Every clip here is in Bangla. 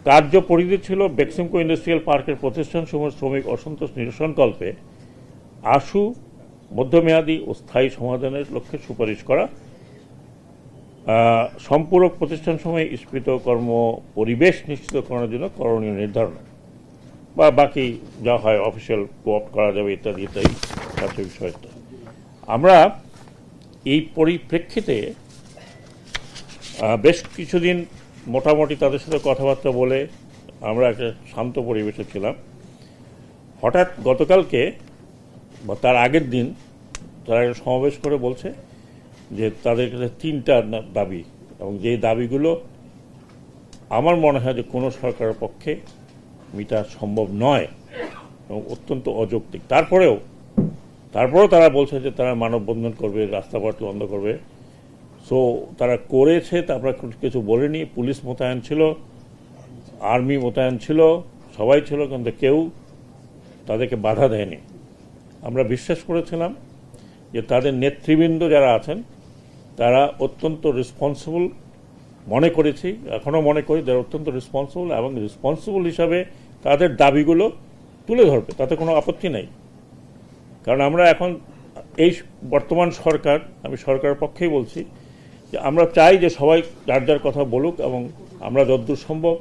কার্য পরিধি ছিল বেক্সিমকো ইন্ডাস্ট্রিয়াল পার্কের প্রতিষ্ঠানসমূহের শ্রমিক অসন্তোষ নিরসনকল্পে আশু মধ্যমেয়াদী ও স্থায়ী সমাধানের লক্ষ্যে সুপারিশ করা, সম্পূরক প্রতিষ্ঠানসমূহে স্ফীত কর্ম পরিবেশ নিশ্চিত করার জন্য করণীয় নির্ধারণ বা বাকি যা হয় অফিসিয়াল কোঅপ্ট করা যাবে ইত্যাদি ইত্যাদি আছে বিষয়টা। আমরা এই পরিপ্রেক্ষিতে বেশ কিছুদিন মোটামুটি তাদের সাথে কথাবার্তা বলে আমরা একটা শান্ত পরিবেশে ছিলাম। হঠাৎ গতকালকে বা তার আগের দিন তারা একটা সমাবেশ করে বলছে যে তাদের কাছে 3টা দাবি, এবং যেই দাবিগুলো আমার মনে হয় যে কোনো সরকারের পক্ষে মিটা সম্ভব নয় এবং অত্যন্ত অযৌক্তিক। তারপরেও তারা বলছে যে তারা মানববন্ধন করবে, রাস্তাঘাট বন্ধ করবে। সো তারা করেছে, তারপরে কিছু বলেনি। পুলিশ মোতায়েন ছিল, আর্মি মোতায়েন ছিল, সবাই ছিল, কিন্তু কেউ তাদেরকে বাধা দেয়নি। আমরা বিশ্বাস করেছিলাম যে তাদের নেতৃবৃন্দ যারা আছেন তারা অত্যন্ত রেসপন্সিবল মনে করেছি, এখনও মনে করি তারা অত্যন্ত রেসপন্সিবল, এবং রেসপন্সিবল হিসাবে তাদের দাবিগুলো তুলে ধরবে, তাতে কোনো আপত্তি নেই। কারণ আমরা এখন এই বর্তমান সরকার, আমি সরকারের পক্ষেই বলছি যে আমরা চাই যে সবাই যার যার কথা বলুক, এবং আমরা যতদূর সম্ভব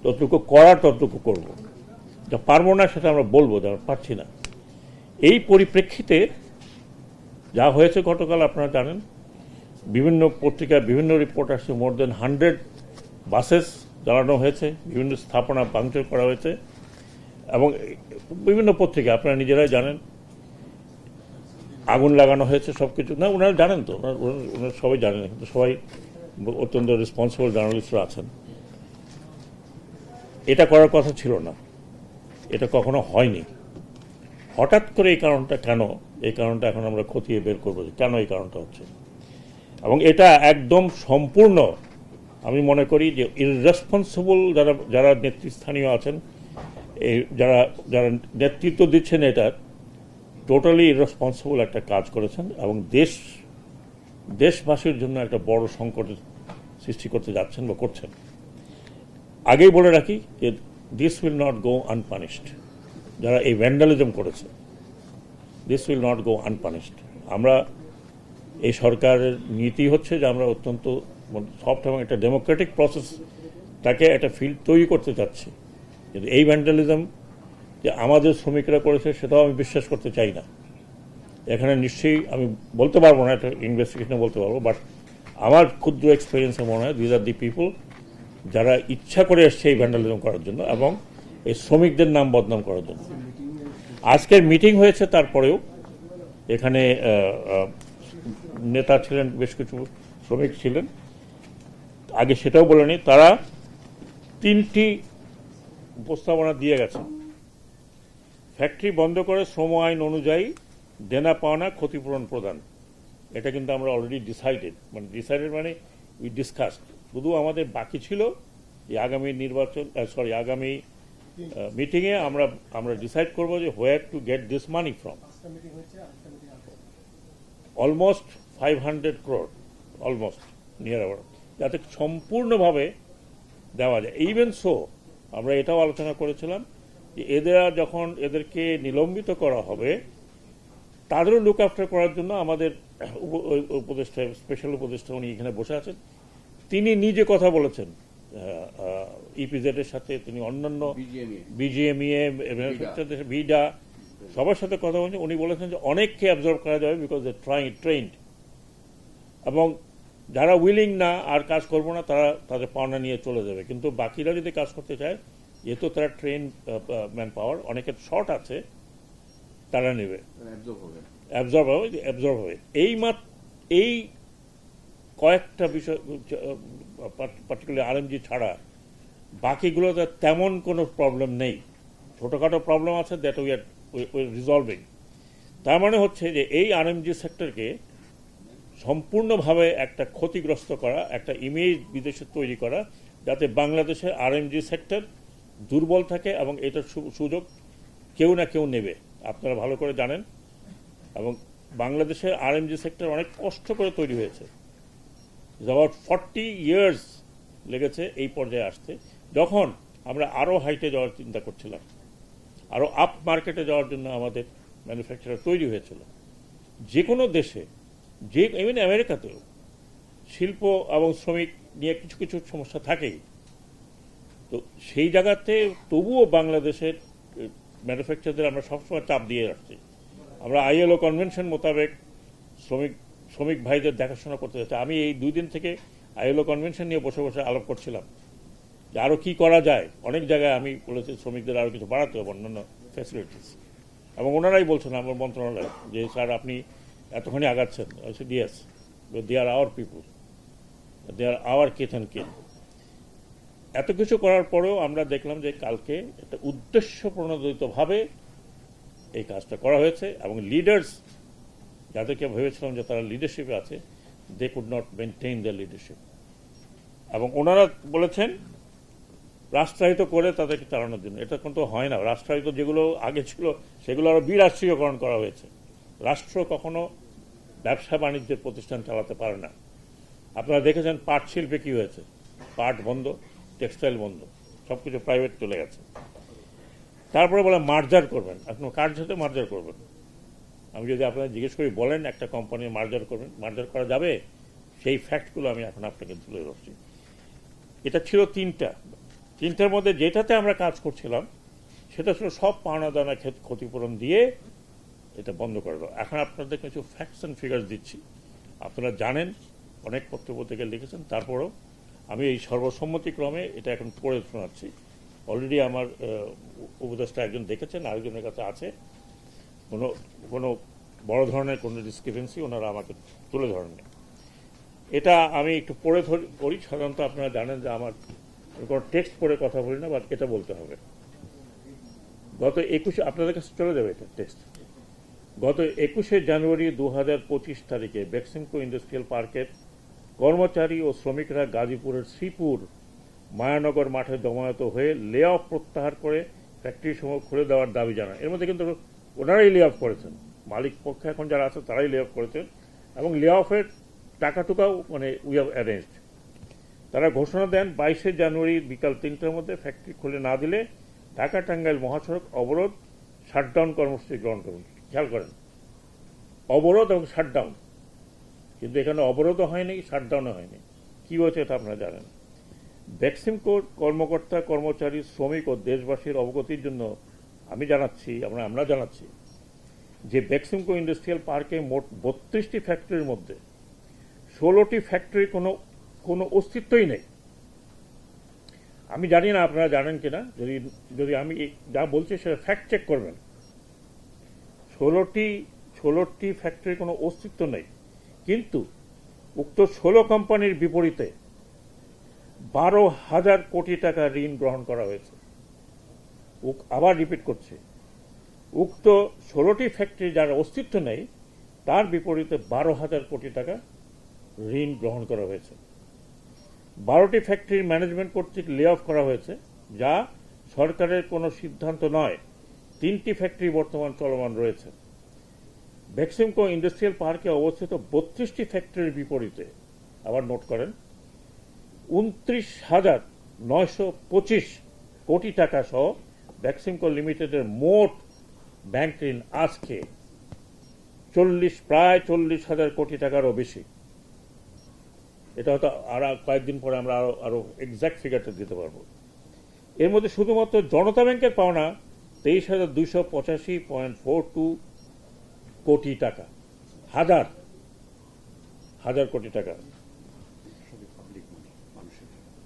যতটুকু করার ততটুকু করব, যা পারবো না সেটা আমরা বলবো, যা পারছি না। এই পরিপ্রেক্ষিতে যা হয়েছে গতকাল আপনারা জানেন, বিভিন্ন পত্রিকায় বিভিন্ন রিপোর্ট আসছে, মোর দেন 100 বাসেস জ্বালানো হয়েছে, বিভিন্ন স্থাপনা ভাঙচুর করা হয়েছে, এবং বিভিন্ন পত্রিকা আপনারা নিজেরাই জানেন আগুন লাগানো হয়েছে, সব কিছু। না, ওনারা জানেন তো, ওনারা সবাই জানেন, কিন্তু সবাই অত্যন্ত রেসপন্সিবল জার্নালিস্টরা আছেন। এটা করার কথা ছিল না, এটা কখনো হয়নি। হঠাৎ করে এই কারণটা কেন, এই কারণটা এখন আমরা খতিয়ে বের করবো যে কেন এই কারণটা হচ্ছে। এবং এটা একদম সম্পূর্ণ আমি মনে করি যে ইররেসপন্সিবল যারা নেতৃস্থানীয় আছেন, যারা নেতৃত্ব দিচ্ছেন, এটা টোটালি ইররেসপন্সিবল একটা কাজ করেছেন, এবং দেশবাসীর জন্য একটা বড় সংকটের সৃষ্টি করতে যাচ্ছেন বা করছেন। আগেই বলে রাখি যে দিস উইল নট গো আনপানিশড। যারা এই ভ্যান্ডালিজম করেছে, দিস উইল নট গো আনপানিশড। আমরা এই সরকারের নীতি হচ্ছে যে আমরা অত্যন্ত সফট এবং একটা ডেমোক্রেটিক প্রসেস তাকে একটা ফিল্ড তৈরি করতে চাচ্ছি, কিন্তু এই ভ্যান্ডালিজম যে আমাদের শ্রমিকরা করেছে সেটাও আমি বিশ্বাস করতে চাই না। এখানে নিশ্চয়ই আমি বলতে পারবো না, এটা ইনভেস্টিগেশনে বলতে পারবো, বাট আমার ক্ষুদ্র এক্সপিরিয়েন্সে মনে হয় দিজ আর দি পিপল যারা ইচ্ছা করে এসছে এই ভ্যান্ডালিজম করার জন্য এবং এই শ্রমিকদের নাম বদনাম করার জন্য। আজকের মিটিং হয়েছে, তারপরেও এখানে নেতা ছিলেন, বেশ কিছু শ্রমিক ছিলেন, আগে সেটাও বলেনি। তারা 3টি প্রস্তাবনা দিয়ে গেছেন। ফ্যাক্টরি বন্ধ করে শ্রম আইন অনুযায়ী দেনা পাওনা ক্ষতিপূরণ প্রদান, এটা কিন্তু আমরা অলরেডি ডিসাইডেড মানে উই ডিসকাসড। শুধু আমাদের বাকি ছিল যে আগামী আগামী মিটিংয়ে আমরা ডিসাইড করবো যে হোয়ার to get this money from. Almost 500 crore, almost near আবার, যাতে সম্পূর্ণভাবে দেওয়া যায়। ইভেন সো আমরা এটাও আলোচনা করেছিলাম যে যখন এদেরকে নিলম্বিত করা হবে, তাদেরও লুক আফটার করার জন্য আমাদের উপদেষ্টা, স্পেশাল উপদেষ্টা উনি এখানে বসে আছেন, তিনি নিজে কথা বলেছেন ইপিজেড এর সাথে, তিনি অন্যান্য বিজিএমইএ, ভিডা সবার সাথে কথা বলছেন। উনি বলেছেন যে অনেককে অ্যাবজর্ব করা যাবে বিকজ দে ট্রেন্ড, এবং যারা উইলিং না আর কাজ করবো না তারা তাদের পাওনা নিয়ে চলে যাবে। কিন্তু বাকিরা যদি কাজ করতে চায়, যেহেতু তারা ট্রেন ম্যান পাওয়ার, অনেকের শর্ট আছে, তারা নেবে, অ্যাবজর্ব হবে। এই কয়েকটা বিষয় পার্টিকুলার আরএমজি ছাড়া বাকিগুলোতে তেমন কোনো প্রবলেম নেই। ছোটোখাটো প্রবলেম আছে, দ্যাট উই আর রিজলভিং। তার মানে হচ্ছে যে এই আরএমজি সেক্টরকে সম্পূর্ণভাবে একটা ক্ষতিগ্রস্ত করা, একটা ইমেজ বিদেশে তৈরি করা, যাতে বাংলাদেশের আরএমজি সেক্টর দুর্বল থাকে, এবং এটার সুযোগ কেউ না কেউ নেবে। আপনারা ভালো করে জানেন, এবং বাংলাদেশের আরএমজি সেক্টর অনেক কষ্ট করে তৈরি হয়েছে। অ্যাবাউট 40 years লেগেছে এই পর্যায়ে আসতে, যখন আমরা আরও হাইটে যাওয়ার চিন্তা করছিলাম, আরও আপ মার্কেটে যাওয়ার জন্য আমাদের ম্যানুফ্যাকচারার তৈরি হয়েছিল। যে কোনো দেশে, ইভেন আমেরিকাতেও শিল্প এবং শ্রমিক নিয়ে কিছু কিছু সমস্যা থাকেই। তো সেই জায়গাতে তবুও বাংলাদেশের ম্যানুফ্যাকচারদের আমরা সবসময় চাপ দিয়ে রাখছি। আমরা আইএলও কনভেনশন মোতাবেক শ্রমিক ভাইদের দেখাশোনা করতে যাচ্ছি। আমি এই 2 দিন থেকে আইএলও কনভেনশন নিয়ে বসে বসে আলাপ করছিলাম যে আরও কী করা যায়। অনেক জায়গায় আমি বলেছি শ্রমিকদের আরও কিছু বাড়াতে হবে, অন্যান্য ফ্যাসিলিটিস, এবং ওনারাই বলছেন আমার মন্ত্রণালয় যে স্যার আপনি এতখানি আগাচ্ছেন। Yes, they are our people, they are our kith and kin. এত কিছু করার পরেও আমরা দেখলাম যে কালকে একটা উদ্দেশ্য প্রণোদিতভাবে এই কাজটা করা হয়েছে, এবং লিডার্স যাদেরকে ভেবেছিলাম যে তারা লিডারশিপে আছে, they could not maintain the leadership. এবং ওনারা বলেছেন রাষ্ট্রায়ত্ত করে তাদেরকে চালানোর জন্য। এটা কিন্তু হয় না। রাষ্ট্রায়ত্ত যেগুলো আগে ছিল সেগুলো আরও বিরাষ্ট্রীয়করণ করা হয়েছে। রাষ্ট্র কখনো ব্যবসা বাণিজ্যের প্রতিষ্ঠান চালাতে পারে না। আপনারা দেখেছেন পাট শিল্পে কী হয়েছে, পাট বন্ধ, টেক্সটাইল বন্ধ, সব কিছু প্রাইভেট চলে গেছে। তারপরে বলে মার্জার করবেন, আপনি কার সাথে মার্জার করবেন? আমি যদি আপনাকে জিজ্ঞেস করি বলেন একটা কোম্পানি মার্জার করবেন, মার্জার করা যাবে? সেই ফ্যাক্টগুলো আমি এখন আপনাকে তুলে ধরছি। এটা ছিল তিনটার মধ্যে যেটাতে আমরা কাজ করছিলাম সেটা ছিল সব পাওনা দানা ক্ষতিপূরণ দিয়ে এটা বন্ধ করে দাও। এখন আপনাদের কিছু ফ্যাক্টস অ্যান্ড ফিগার্স দিচ্ছি, আপনারা জানেন, অনেক পত্রপত্রিকায় লিখেছেন, তারপরেও আমি এই সর্বসম্মতিক্রমে এটা এখন পড়ে শোনাচ্ছি। অলরেডি আমার উপদেষ্টা একজন দেখেছেন, আরেকজনের কাছে আছে। কোনো বড় ধরনের কোনো ডিসক্রিপেন্সি ওনারা আমাকে তুলে ধরেননি। এটা আমি একটু পড়ে করি। সাধারণত আপনারা জানেন যে আমার কোনো টেক্সট পড়ে কথা বলি না, বাট এটা বলতে হবে। গত 21 আপনাদের কাছে চলে যাবে এটা টেক্সট। গত 21শে জানুয়ারি 2025 তারিখে বেক্সিমকো ইন্ডাস্ট্রিয়াল পার্কের কর্মচারী ও শ্রমিকরা গাজীপুরের শ্রীপুর মায়ানগর মাঠে জমায়েত হয়ে লে অফ প্রত্যাহার করে ফ্যাক্টরি সমূহ খুলে দেওয়ার দাবি জানান। এর মধ্যে কিন্তু ওনারাই লে অফ করেছেন, মালিক পক্ষে এখন যারা আছে তারাই লে অফ করেছেন, এবং লে অফের টাকাটুকাও উই হ্যাভ অ্যারেঞ্জড। তারা ঘোষণা দেন 22শে জানুয়ারি বিকাল 3টার মধ্যে ফ্যাক্টরি খুলে না দিলে ঢাকা টাঙ্গাইল মহাসড়ক অবরোধ, শাটডাউন কর্মসূচি গ্রহণ করুন। খেয়াল করেন, অবরোধ এবং শাটডাউন, কিন্তু এখানে অবরোধও হয়নি, শাটডাউনও হয়নি। কি হয়েছে এটা আপনারা জানেন। বেক্সিমকোর কর্মকর্তা, কর্মচারী, শ্রমিক ও দেশবাসীর অবগতির জন্য আমি জানাচ্ছি, আমরা জানাচ্ছি যে বেক্সিমকো ইন্ডাস্ট্রিয়াল পার্কে মোট 32টি ফ্যাক্টরির মধ্যে 16টি ফ্যাক্টরির কোনো অস্তিত্বই নেই। আমি জানি না আপনারা জানেন কিনা, যদি আমি যা বলছি সেটা ফ্যাক্ট চেক করবেন। 16টি ফ্যাক্টরির কোনো অস্তিত্ব নেই, কিন্তু উক্ত 16 কোম্পানির বিপরীতে 12,000 কোটি টাকা ঋণ গ্রহণ করা হয়েছে। আবার রিপিট করছি, উক্ত 16টি ফ্যাক্টরি যার অস্তিত্ব নেই তার বিপরীতে 12,000 কোটি টাকা ঋণ গ্রহণ করা হয়েছে। 12টি ফ্যাক্টরির ম্যানেজমেন্ট কর্তৃক লে অফ করা হয়েছে, যা সরকারের কোনো সিদ্ধান্ত নয়। 3টি ফ্যাক্টরি বর্তমান চলমান রয়েছে। বেক্সিমকো ইন্ডাস্ট্রিয়াল পার্কে অবস্থিত 32টি ফ্যাক্টরির বিপরীতে, আবার নোট করেন, 29,925 কোটি টাকা সহ বেক্সিমকো লিমিটেডের মোট ব্যাংক ঋণ আজকে প্রায় 40,000 কোটি টাকারও বেশি। এটা হয়তো আর কয়েকদিন পরে আমরা আরো এক্সাক্ট ফিগারটা দিতে পারবো। এর মধ্যে শুধুমাত্র জনতা ব্যাংকের পাওনা 23,285.42 কোটি টাকা, হাজার কোটি টাকা।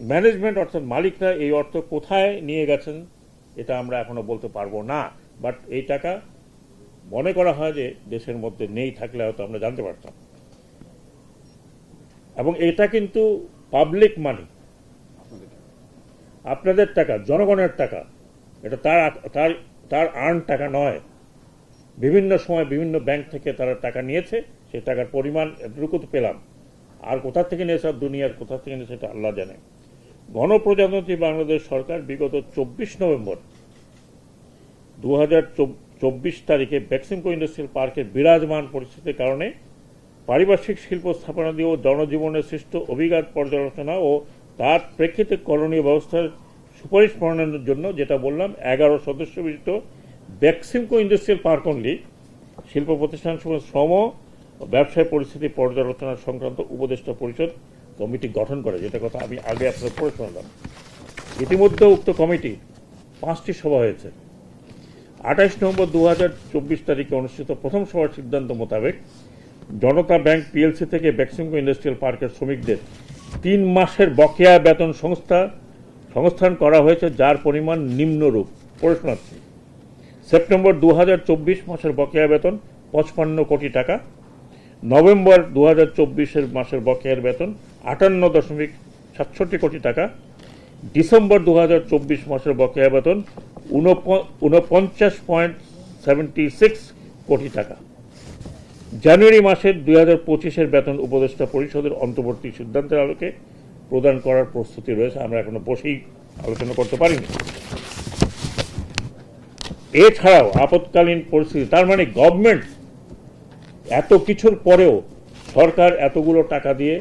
ম্যানেজমেন্ট অর্থাৎ মালিকরা এই অর্থ কোথায় নিয়ে গেছেন এটা আমরা এখনো বলতে পারবো না, বাট এই টাকা মনে করা হয় যে দেশের মধ্যে নেই, থাকলে হয়তো আমরা জানতে পারতাম। এবং এটা কিন্তু পাবলিক মানি, আপনাদের টাকা, জনগণের টাকা। এটা তার আর্ন টাকা নয়। বিভিন্ন সময় বিভিন্ন ব্যাংক থেকে তারা টাকা নিয়েছে, সেই টাকার পরিমাণ এতটুকু তো পেলাম, আর কোথা থেকে নিয়েছে, দুনিয়ার কোথা থেকে নিয়েছে সেটা আল্লাহ জানে। গণপ্রজাতন্ত্রী বাংলাদেশ সরকার বিগত 24 নভেম্বর 2024 তারিখে বেক্সিমকো ইন্ডাস্ট্রিয়াল পার্কের বিরাজমান পরিস্থিতির কারণে পারিপার্শ্বিক শিল্প স্থাপনাদি ও জনজীবনের সৃষ্ট অভিঘাত পর্যালোচনা ও তার প্রেক্ষিতে করণীয় ব্যবস্থার সুপারিশ প্রণয়নের জন্য, যেটা বললাম, 11 সদস্য বিশিষ্ট বেক্সিমকো ইন্ডাস্ট্রিয়াল পার্ক অনলি শিল্প প্রতিষ্ঠান শ্রম ও ব্যবসায় পরিস্থিতি পর্যালোচনা সংক্রান্ত উপদেষ্টা পরিষদ কমিটি গঠন করে, যেটা কথা আমি আগে আপনাদের পড়ে শোনালাম। ইতিমধ্যে উক্ত কমিটি 5টি সভা হয়েছে। 28 নভেম্বর 2024 তারিখে অনুষ্ঠিত প্রথম সভার সিদ্ধান্ত মোতাবেক জনতা ব্যাংক পিএলসি থেকে বেক্সিমকো ইন্ডাস্ট্রিয়াল পার্কের শ্রমিকদের 3 মাসের বকেয়া বেতন সংস্থান করা হয়েছে, যার পরিমাণ নিম্নরূপ। পড়ে শোনাচ্ছি। সেপ্টেম্বর 2024 মাসের বকেয়া বেতন 55 কোটি টাকা, নভেম্বর 2024 মাসের বকেয়ার বেতন 58.67 কোটি টাকা, ডিসেম্বর 2024 মাসের বকেয়া বেতন 49.76 কোটি টাকা। জানুয়ারি মাসের 2025-এর বেতন উপদেষ্টা পরিষদের অন্তর্বর্তী সিদ্ধান্তের আলোকে প্রদান করার প্রস্তুতি রয়েছে। আমরা এখনো বসেই আলোচনা করতে পারিনি। এছাড়াও আপৎকালীন পরিস্থিতি, তার মানে গভর্নমেন্ট এত কিছুর পরেও সরকার এতগুলো টাকা দিয়ে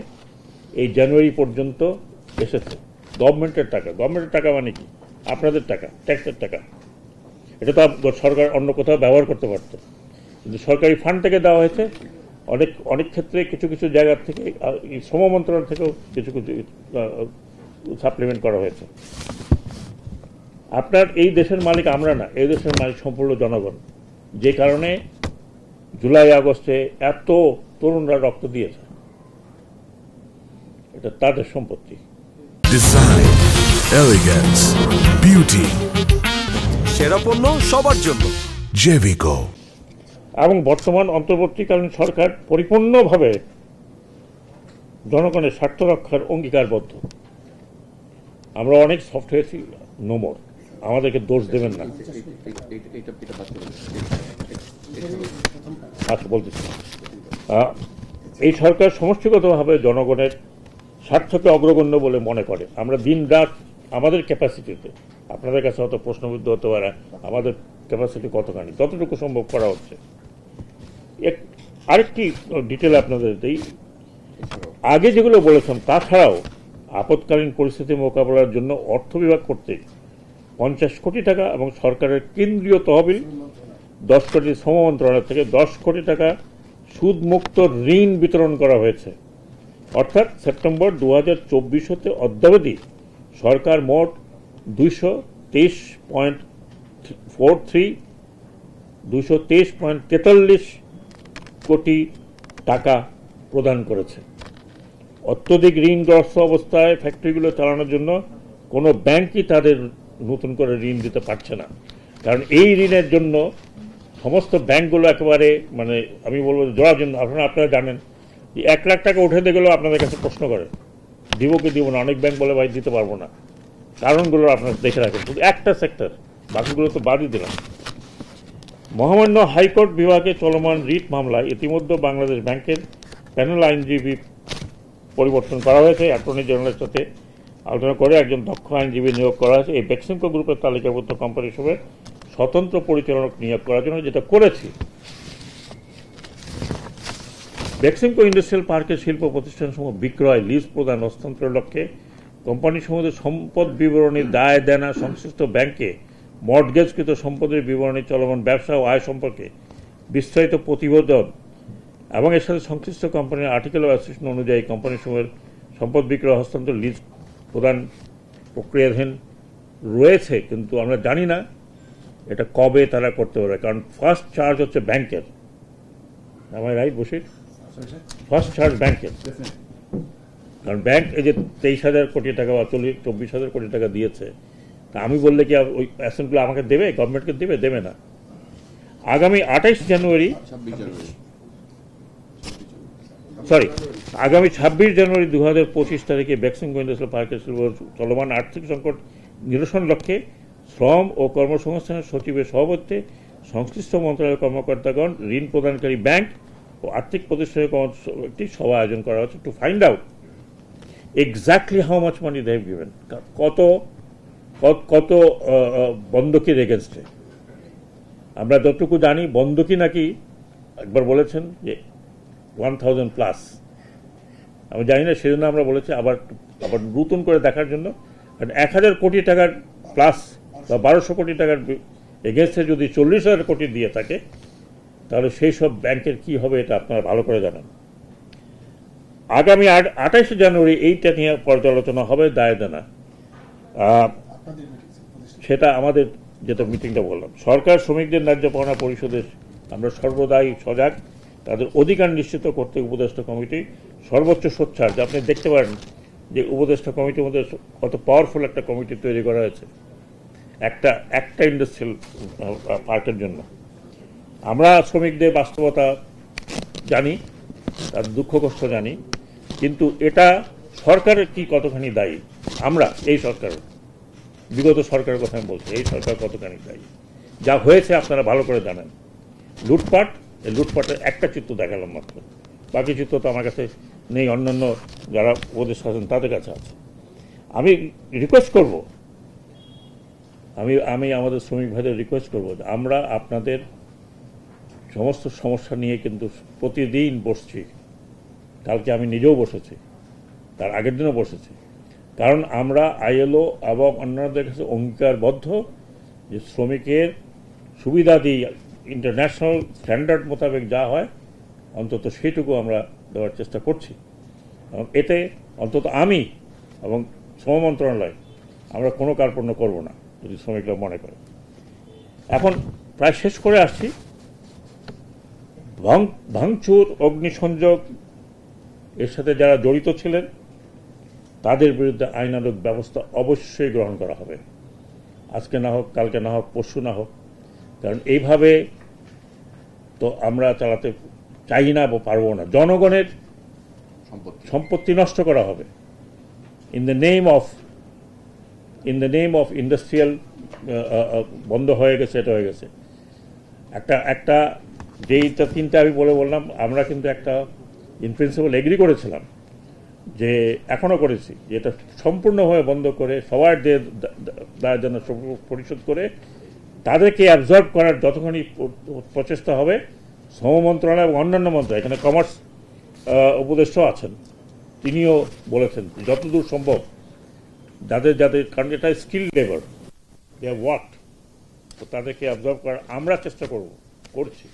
এই জানুয়ারি পর্যন্ত এসেছে। গভর্নমেন্টের টাকা মানে কি? আপনাদের টাকা, ট্যাক্সের টাকা। এটা তো সরকার অন্য কোথাও ব্যবহার করতে পারত, কিন্তু সরকারি ফান্ড থেকে দেওয়া হয়েছে। অনেক ক্ষেত্রে কিছু জায়গার থেকে, শ্রম মন্ত্রণালয় থেকেও কিছু সাপ্লিমেন্ট করা হয়েছে। আপনার এই দেশের মালিক আমরা না, এই দেশের মালিক সম্পূর্ণ জনগণ। যে কারণে জুলাই আগস্টে এত তরুণরা রক্ত দিয়েছে, এটা তাদের সম্পত্তি। ডিজাইন, এলিগেন্স, বিউটি, সেরা পণ্য সবার জন্য জেভিকো। এবং বর্তমান অন্তর্বর্তীকালীন সরকার পরিপূর্ণভাবে জনগণের স্বার্থ রক্ষার অঙ্গীকারবদ্ধ। আমরা অনেক সফট হয়েছি, নো মোর। আমাদেরকে দোষ দেবেন না। আচ্ছা, বলতেছি, এই সরকার সমষ্টিগতভাবে জনগণের স্বার্থকে অগ্রগণ্য বলে মনে করে। আমরা দিন রাত আমাদের ক্যাপাসিটিতে, আপনাদের কাছে হয়তো প্রশ্নবিদ্ধ হতে পারে আমাদের ক্যাপাসিটি কতখানি, ততটুকু সম্ভব করা হচ্ছে। আরেকটি ডিটেল আপনাদের দিই, আগে যেগুলো বলেছেন তাছাড়াও আপৎকালীন পরিস্থিতি মোকাবেলার জন্য অর্থ বিভাগ করতে 50 কোটি টাকা এবং সরকারের কেন্দ্রীয় তহবিল 10 কোটি, শ্রম মন্ত্রণালয় থেকে 10 কোটি টাকা সুদমুক্ত ঋণ বিতরণ করা হয়েছে। অর্থাৎ সেপ্টেম্বর 2024 হতে অদ্যাবধি সরকার মোট 223.43 কোটি টাকা প্রদান করেছে। অত্যধিক ঋণগ্রস্ত অবস্থায় ফ্যাক্টরিগুলো চালানোর জন্য কোনো ব্যাংকই তাদের নতুন করে ঋণ দিতে পারছে না, কারণ এই ঋণের জন্য সমস্ত ব্যাংকগুলো একেবারে, মানে আমি বলবো জোড়ার জন্য। আপনারা জানেন 1 লাখ টাকা উঠে দিয়ে গেলেও আপনাদের কাছে প্রশ্ন করে দিব কি দিব না। অনেক ব্যাংক বলে ভাই দিতে পারবো না। কারণগুলো আপনারা দেখে রাখেন, শুধু একটা সেক্টর, বাকিগুলো তো বাদই দিলাম। মহামান্য হাইকোর্ট বিভাগে চলমান রিট মামলায় ইতিমধ্যে বাংলাদেশ ব্যাংকের প্যানেল আইনজীবী পরিবর্তন করা হয়েছে। অ্যাটর্নি জেনারেলের সাথে আলোচনা করে একজন দক্ষ আইনজীবী নিয়োগ করা হয়েছে। এই বেক্সিমকো গ্রুপের তালিকাভুক্ত কোম্পানি হিসেবে স্বতন্ত্র পরিচালক নিয়োগ করার জন্য, যেটা করেছি। বেক্সিমকো ইন্ডাস্ট্রিয়াল পার্কের শিল্প প্রতিষ্ঠানসমূহ বিক্রয়, লিজ প্রদান, হস্তান্তরের লক্ষ্যে কোম্পানিসমূহের সম্পদ বিবরণী, দায় দেনা, সংশ্লিষ্ট ব্যাংকে মর্টগেজকৃত সম্পদের বিবরণী, চলমান ব্যবসা ও আয় সম্পর্কে বিস্তারিত প্রতিবেদন এবং এর সাথে সংশ্লিষ্ট কোম্পানির আর্টিকেল অফ অ্যাসোসিয়েশন অনুযায়ী কোম্পানিসমূহের সম্পদ বিক্রয়, হস্তান্তর, লিজ প্রদান প্রক্রিয়াধীন রয়েছে। কিন্তু আমরা জানি না এটা কবে তারা করতে পারবে, কারণ ফার্স্ট চার্জ হচ্ছে ব্যাংকের। আমার রাইট বসির? ফার্স্ট চার্জ ব্যাংকের, কারণ ব্যাংক এই যে 23,000 কোটি টাকা বা 24,000 কোটি টাকা দিয়েছে, তা আমি বললে কি ওই অ্যাসেন্টগুলো আমাকে দেবে, গভর্নমেন্টকে দেবে না। আগামী 26 জানুয়ারি 2025 তারিখে বেক্সিমকো ইন্ডাস্ট্রিয়াল পার্কের চলমান আর্থিক সংকট নিরসন লক্ষ্যে শ্রম ও কর্মসংস্থানের সচিবের সভাপতিত্বে সংশ্লিষ্ট মন্ত্রণালয়ের কর্মকর্তাগণ, ঋণ প্রদানকারী ব্যাংক ও আর্থিক প্রতিষ্ঠানের একটি সভা আয়োজন করা হচ্ছে to find out exactly how much money they have given, কত বন্ধকির এগেনস্টে। আমরা যতটুকু জানি বন্ধকি নাকি একবার বলেছেন যে 1000+। আমি জানি না, সেজন্য আমরা বলেছি আবার নতুন করে দেখার জন্য। 1000 কোটি টাকার প্লাস বা 1200 কোটি টাকার এগেনস্টে যদি 40,000 কোটি দিয়ে থাকে, তাহলে সেই সব ব্যাংকের কি হবে এটা আপনারা ভালো করে জানেন। আগামী 28 জানুয়ারি এইটা নিয়ে পর্যালোচনা হবে, দায় দেনা। সেটা আমাদের যেটা মিটিংটা বললাম, সরকার শ্রমিকদের ন্যায্য পাওনা পরিশোধের আমরা সর্বদাই সজাগ। তাদের অধিকার নিশ্চিত করতে উপদেষ্টা কমিটি সর্বোচ্চ সোচ্চার। যে আপনি দেখতে পারেন যে উপদেষ্টা কমিটির মধ্যে কত পাওয়ারফুল একটা কমিটি তৈরি করা হয়েছে একটা ইন্ডাস্ট্রিয়াল পার্কের জন্য। আমরা শ্রমিকদের বাস্তবতা জানি, তার দুঃখ কষ্ট জানি, কিন্তু এটা সরকারের কি কতখানি দায়ী, আমরা এই সরকার, বিগত সরকারের কথা আমি বলছি, এই সরকার কতখানি দায়ী। যা হয়েছে আপনারা ভালো করে জানেন। লুটপাট, এই লুটপাটের একটা চিত্র দেখালাম মাত্র, বাকি চিত্র তো আমার কাছে নেই, অন্যান্য যারা উপদেষ্টা আছেন তাদের কাছে আছে। আমি রিকোয়েস্ট করব, আমি আমাদের শ্রমিক ভাইদের রিকোয়েস্ট করব যে আমরা আপনাদের সমস্ত সমস্যা নিয়ে কিন্তু প্রতিদিন বসছি। কালকে আমি নিজেও বসেছি, তার আগের দিনও বসেছি, কারণ আমরা আইএলও এবং অন্যান্যদের কাছে অঙ্গীকারবদ্ধ যে শ্রমিকের সুবিধাদি ইন্টারন্যাশনাল স্ট্যান্ডার্ড মোতাবেক যা হয় অন্তত সেইটুকু আমরা দেওয়ার চেষ্টা করছি। এবং এতে অন্তত আমি এবং শ্রম মন্ত্রণালয় আমরা কোনো কার্পণ্য করব না যদি শ্রমিকরা মনে করে। এখন প্রায় শেষ করে আসছি। ভাঙচুর, অগ্নিসংযোগ এর সাথে যারা জড়িত ছিলেন তাদের বিরুদ্ধে আইনানুগ ব্যবস্থা অবশ্যই গ্রহণ করা হবে, আজকে না হোক, কালকে না হোক, পরশু না হোক। কারণ এইভাবে তো আমরা চালাতে চাই না বা পারবো না। জনগণের সম্পত্তি নষ্ট করা হবে in the name of industrial বন্ধ হয়ে গেছে, এটা হয়ে গেছে। একটা যেইটা তিনটা আমি বললাম, আমরা কিন্তু একটা ইন প্রিন্সিপাল এগ্রি করেছিলাম, যে এখনও করেছি, যে এটা সম্পূর্ণভাবে বন্ধ করে সবার যে দায়ের জন্য পরিশোধ করে তাদেরকে অ্যাবজর্ব করার যতখানি প্রচেষ্টা হবে, শ্রম মন্ত্রণালয় এবং অন্যান্য মন্ত্রণালয়, এখানে কমার্স উপদেষ্টাও আছেন, তিনিও বলেছেন যতদূর সম্ভব যাদের কারণ এটা skill labour, they have worked, তো তাদেরকে অ্যাবজর্ব করার আমরা চেষ্টা করছি।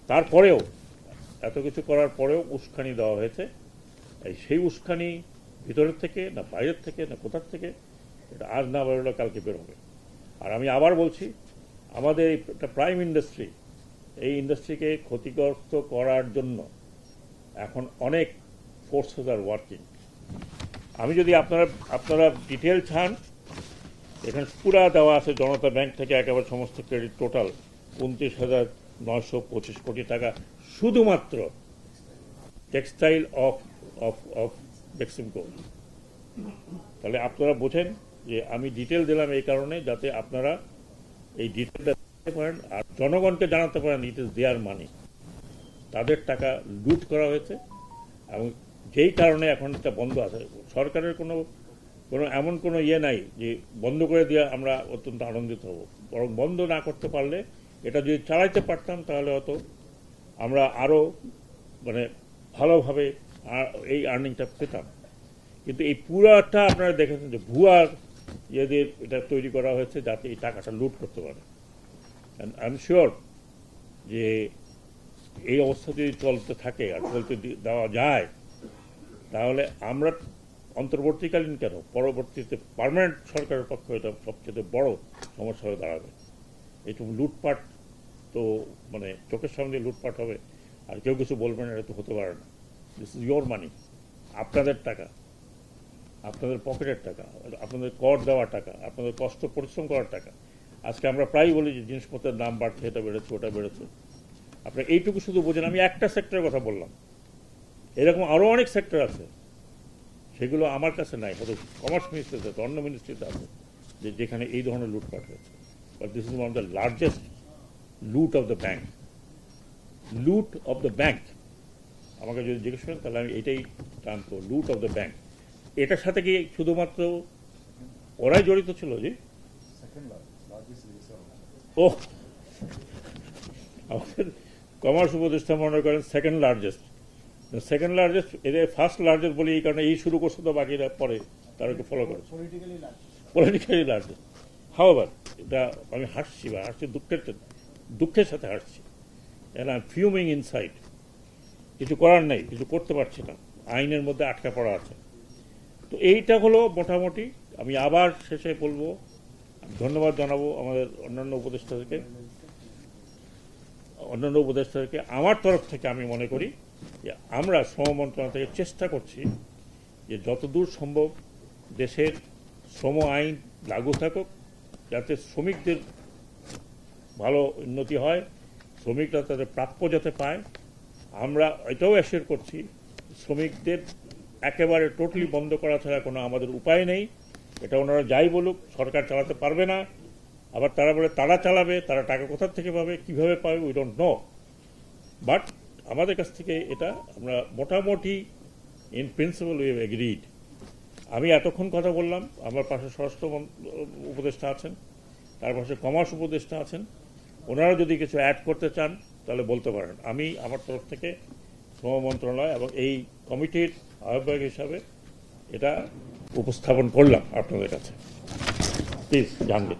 তারপরেও এত কিছু করার পরেও উস্কানি দেওয়া হয়েছে। সেই উস্কানি ভিতরের থেকে না বাইরের থেকে না কোথার থেকে, এটা আজ না বেরোলে কালকে বেরোবে। আর আমি আবার বলছি, আমাদের একটা প্রাইম ইন্ডাস্ট্রি, এই ইন্ডাস্ট্রিকে ক্ষতিগ্রস্ত করার জন্য এখন অনেক ফোর্সেস আর ওয়ার্কিং। আমি যদি আপনারা ডিটেল চান, এখানে পুরা দেওয়া আছে জনতা ব্যাংক থেকে একেবারে সমস্ত ক্রেডিট টোটাল 29,925 কোটি টাকা শুধুমাত্র টেক্সটাইল অফ বেক্সিমকো। তাহলে আপনারা বোঝেন যে আমি ডিটেল দিলাম এই কারণে যাতে আপনারা এই ডিটেলটা জানতে পারেন আর জনগণকে জানাতে পারেন ইট ইজ দেয়ার মানি, তাদের টাকা লুট করা হয়েছে। এবং যেই কারণে এখন এটা বন্ধ আছে, সরকারের কোনো এমন কোনো ইয়ে নাই যে বন্ধ করে দিয়ে আমরা অত্যন্ত আনন্দিত হব, বরং বন্ধ না করতে পারলে, এটা যদি চালাইতে পারতাম তাহলে হয়তো আমরা আরও ভালোভাবে এই আর্নিংটা পেতাম। কিন্তু এই পুরাটা আপনারা দেখেছেন যে ভুয়া ইয়েদের এটা তৈরি করা হয়েছে যাতে এই টাকাটা লুট করতে পারে। আই এম শিওর যে এই অবস্থা যদি চলতে থাকে আর চলতে দেওয়া যায়, তাহলে আমরা অন্তর্বর্তীকালীন কেন, পরবর্তীতে পার্মানেন্ট সরকারের পক্ষে এটা সবচেয়ে বড় সমস্যা হয়ে দাঁড়াবে। এইটুকু লুটপাট তো চোখের সামনে লুটপাট হবে আর কেউ কিছু বলবেন, এটা তো হতে পারে না। দিস ইজ ইয়োর মানি, আপনাদের টাকা, আপনাদের পকেটের টাকা, আপনাদের কর দেওয়ার টাকা, আপনাদের কষ্ট পরিশ্রম করার টাকা। আজকে আমরা প্রায় বলি যে জিনিসপত্রের দাম বাড়ছে, এটা বেড়েছে, ওটা বেড়েছে। আপনারা এইটুকু শুধু বোঝেন, আমি একটা সেক্টরের কথা বললাম, এরকম আরও অনেক সেক্টর আছে, সেগুলো আমার কাছে নাই, হয়তো কমার্স মিনিস্ট্রিতে আছে, অন্য মিনিস্ট্রিতে আছে, যেখানে এই ধরনের লুটপাট হয়েছে। But this is one of the largest লুট অফ দ্য ব্যাংক। আমাকে যদি জিজ্ঞেস করেন তাহলে আমি এটাই টানব, লুট অফ দ্য ব্যাংক। এটার সাথে কি শুধুমাত্র ওরাই জড়িত ছিল? যে আমাদের কমার্স উপদেষ্টা মনে করেন সেকেন্ড লার্জেস্ট, এদের ফার্স্ট লার্জেস্ট বলি এই কারণে এই শুরু করছে, তো বাকিরা পরে তাদেরকে ফলো করে পলিটিক্যালি লার্জেস্ট। হাওয়ার এটা আমি হাসছি দুঃখের সাথে হাসছি, and I'm fuming inside. কিছু করার নেই, কিছু করতে পারছি না, আইনের মধ্যে আটকা পড়া আছে। তো এইটা হলো মোটামুটি। আমি আবার শেষে বলবো, ধন্যবাদ জানাবো আমাদের অন্যান্য উপদেষ্টাদেরকে। আমার তরফ থেকে আমি মনে করি যে আমরা শ্রম মন্ত্রণালয় থেকে চেষ্টা করছি যে যতদূর সম্ভব দেশের শ্রম আইন লাগু থাকুক, যাতে শ্রমিকদের ভালো উন্নতি হয়, শ্রমিকরা তাদের প্রাপ্য যাতে পায়। আমরা এটাও অ্যাসিওর করছি শ্রমিকদের একেবারে টোটালি বন্ধ করা ছাড়া কোনো আমাদের উপায় নেই। এটা ওনারা যাই বলুক, সরকার চালাতে পারবে না। আবার তারা বলে তারা চালাবে, তারা টাকা কোথা থেকে পাবে, কিভাবে পাবে, উই ডোন্ট নো। বাট আমাদের কাছ থেকে এটা আমরা মোটামুটি in principal we have agreed. আমি এতক্ষণ কথা বললাম, আমার পাশে স্বরাষ্ট্র উপদেষ্টা আছেন, তার পাশে কমার্স উপদেষ্টা আছেন, ওনারা যদি কিছু অ্যাড করতে চান তাহলে বলতে পারেন। আমি আমার তরফ থেকে শ্রম মন্ত্রণালয় এবং এই কমিটির আহ্বায়ক হিসাবে এটা উপস্থাপন করলাম আপনাদের কাছে। প্লিজ জানবেন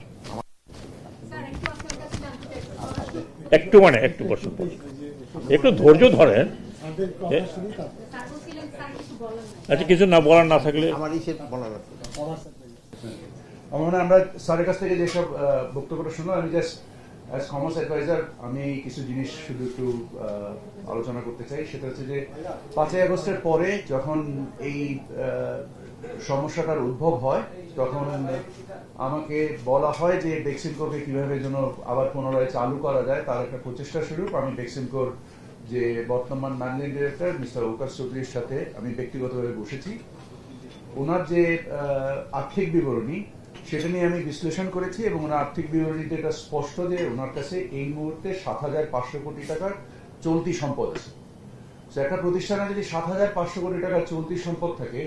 একটু প্রশ্ন, একটু ধৈর্য ধরেন। আচ্ছা, কিছু না বলার না থাকলে আমরা স্যারের কাছ থেকে যেসব বক্তব্যটা শুনলাম, আমি জাস্ট অ্যাজ কমার্স অ্যাডভাইজার আমি কিছু জিনিস শুধু একটু আলোচনা করতে চাই। সেটা হচ্ছে যে 5ই আগস্টের পরে যখন এই সমস্যাটার উদ্ভব হয়, তখন আমাকে বলা হয় যে বেক্সিমকোকে কিভাবে যেন আবার পুনরায় চালু করা যায়, তার একটা প্রচেষ্টা স্বরূপ আমি বেক্সিমকোর যে বর্তমান ম্যানেজিং ডিরেক্টর মিস্টার ওকাস চৌধুরীর সাথে আমি ব্যক্তিগতভাবে বসেছি। ওনার যে আর্থিক বিবরণী সেটা নিয়ে আমি বিশ্লেষণ করেছি এবং ওনার আর্থিক বিবরণীতে এটা স্পষ্ট যে ওনার কাছে এই মুহূর্তে 7,500 কোটি টাকার চলতি সম্পদ আছে। একটা প্রতিষ্ঠানে যদি 7,500 কোটি টাকার চলতি সম্পদ থাকে,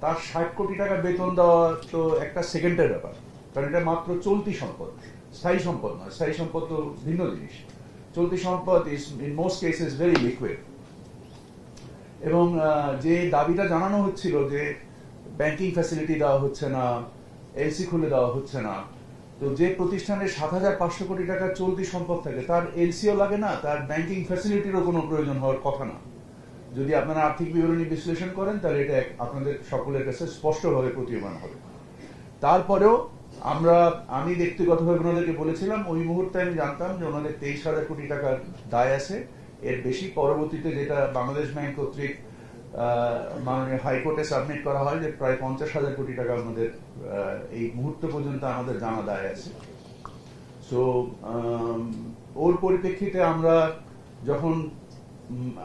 তার 60 কোটি টাকা বেতন দেওয়া তো একটা সেকেন্ডের ব্যাপার, কারণ এটা মাত্র চলতি সম্পদ, স্থায়ী সম্পদ নয়। স্থায়ী সম্পদ তো ভিন্ন জিনিস। চলতি সম্পদ is in most cases very liquid. এবং যে দাবিটা জানানো হচ্ছিল যে ব্যাংকিং ফ্যাসিলিটি দেওয়া হচ্ছে না, এলসি খুলে দেওয়া হচ্ছে না, তো যে প্রতিষ্ঠানে 7,500 কোটি টাকার চলতি সম্পদ থাকে তার এলসিও লাগে না, তার ব্যাংকিং ফ্যাসিলিটিরও কোনো প্রয়োজন হওয়ার কথা না। যদি আপনারা আর্থিক বিবরণী বিশ্লেষণ করেন তাহলে এটা আপনাদের সকলের কাছে স্পষ্টভাবে প্রতীয়মান হবে। তারপরেও আমি ব্যক্তিগতভাবে ওনাদেরকে বলেছিলাম, ওই মুহূর্তে আমি জানতাম যে ওনাদের 23,000 কোটি টাকার দায় আছে। এর বেশি পরবর্তীতে যেটা বাংলাদেশ ব্যাংক কর্তৃক মাননীয় হাইকোর্টে সাবমিট করা হয় যে প্রায় 50,000 কোটি টাকা আমাদের এই মুহূর্ত পর্যন্ত আমাদের জানা দায় আছে। সো ওর পরিপ্রেক্ষিতে আমরা যখন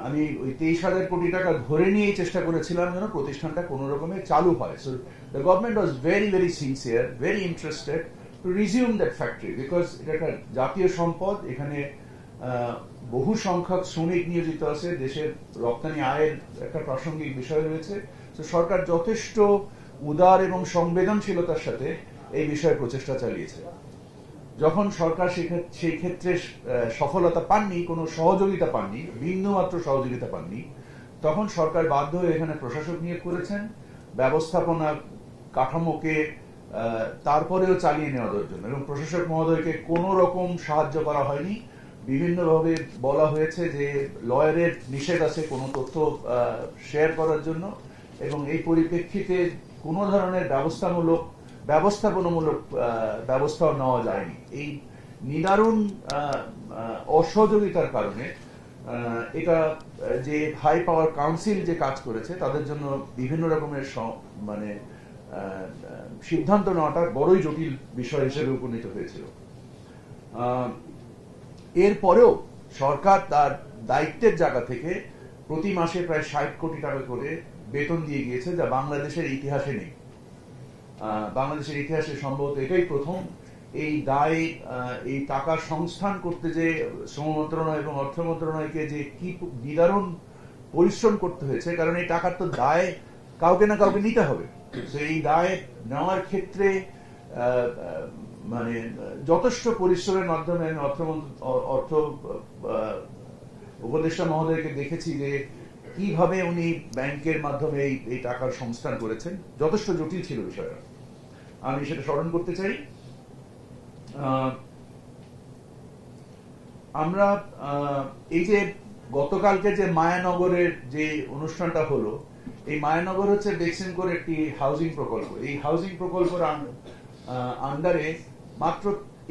আমি ওই 23,000 কোটি টাকা ধরে নিয়েই চেষ্টা করেছিলাম যেন প্রতিষ্ঠানটা কোনো রকমে চালু হয়। So the government was very very sincere, very interested to resume that factory, because এটা একটা জাতীয় সম্পদ। এখানে বহু সংখ্যক শ্রমিক নিয়োজিত আছে, দেশের রপ্তানি আয়ের একটা প্রাসঙ্গিক বিষয় রয়েছে। তো সরকার যথেষ্ট উদার এবং সংবেদনশীলতার সাথে এই বিষয়ে প্রচেষ্টা চালিয়েছে। যখন সরকার সেই ক্ষেত্রে সফলতা পাননি, কোনো সহযোগিতা পাননি, বিন্দুমাত্র সহযোগিতা পাননি, তখন সরকার বাধ্য হয়ে এখানে প্রশাসক নিয়োগ করেছেন ব্যবস্থাপনা কাঠামোকে তারপরেও চালিয়ে নেওয়ার জন্য। এবং প্রশাসক মহোদয়কে কোনো রকম সাহায্য করা হয়নি। বিভিন্নভাবে বলা হয়েছে যে লয়ারের নিষেধ আছে কোনো তথ্য শেয়ার করার জন্য, এবং এই পরিপ্রেক্ষিতে কোনো ধরনের ব্যবস্থাপনামূলক ব্যবস্থাও নেওয়া যায়নি। এই নিদারুণ অসহযোগিতার কারণে এটা যে হাই পাওয়ার কাউন্সিল যে কাজ করেছে তাদের জন্য বিভিন্ন রকমের মানে সিদ্ধান্ত নেওয়াটা বড়ই জটিল বিষয় হিসেবে উপনীত হয়েছিল। এরপরেও সরকার তার দায়িত্বের জায়গা থেকে প্রতি মাসে প্রায় 60 কোটি টাকা করে বেতন দিয়ে গিয়েছে, যা বাংলাদেশের ইতিহাসে নেই। বাংলাদেশের ইতিহাসে সম্ভবত এটাই প্রথম। এই দায়, এই টাকা সংস্থান করতে যে শ্রম মন্ত্রণালয় এবং অর্থ মন্ত্রণালয়কে যে কি নিদারুণ পরিশ্রম করতে হয়েছে, কারণ এই টাকার তো দায় কাউকে না কাউকে নিতে হবে। এই দায় নেওয়ার ক্ষেত্রে মানে যথেষ্ট পরিশ্রমের মাধ্যমে আমি অর্থ উপদেষ্টা মহোদয়কে দেখেছি যে কিভাবে উনি ব্যাংকের মাধ্যমে এই টাকার সংস্থান করেছেন। যথেষ্ট জটিল ছিল বিষয়টা, আমি সেটা স্মরণ করতে চাই। আমরা এই যে গতকালকে যে মায়ানগরের যে অনুষ্ঠানটা হলো, এই মায়ানগর হচ্ছে বেক্সিমকোর একটি হাউজিং প্রকল্প। এই হাউজিং প্রকল্পের আন্ডারে মাত্র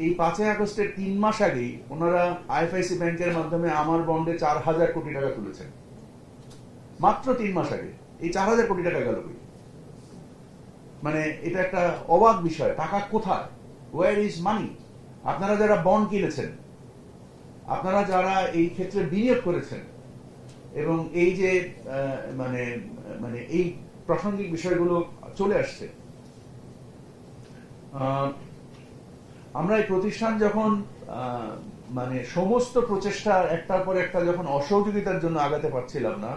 এই 5ই আগস্টের 3 মাস আগেই ওনারা আইএফআইসি ব্যাংকের মাধ্যমে আমার বন্ডে 4,000 কোটি টাকা তুলেছেন। মাত্র 3 মাস আগে এই 4,000 কোটি টাকা গেল। মানে এটা একটা অবাক বিষয়। টাকা কোথায়? Where is money? আপনারা যারা বন্ড কিনেছেন, আপনারা যারা এই ক্ষেত্রে বিনিয়োগ করেছেন, এবং এই যে মানে মানে এই প্রাসঙ্গিক বিষয়গুলো চলে আসছে, আমরা এই প্রতিষ্ঠান যখন মানে সমস্ত প্রচেষ্টা একটার পর একটা যখন অসহযোগিতার জন্য আগাতে পারছিলাম না,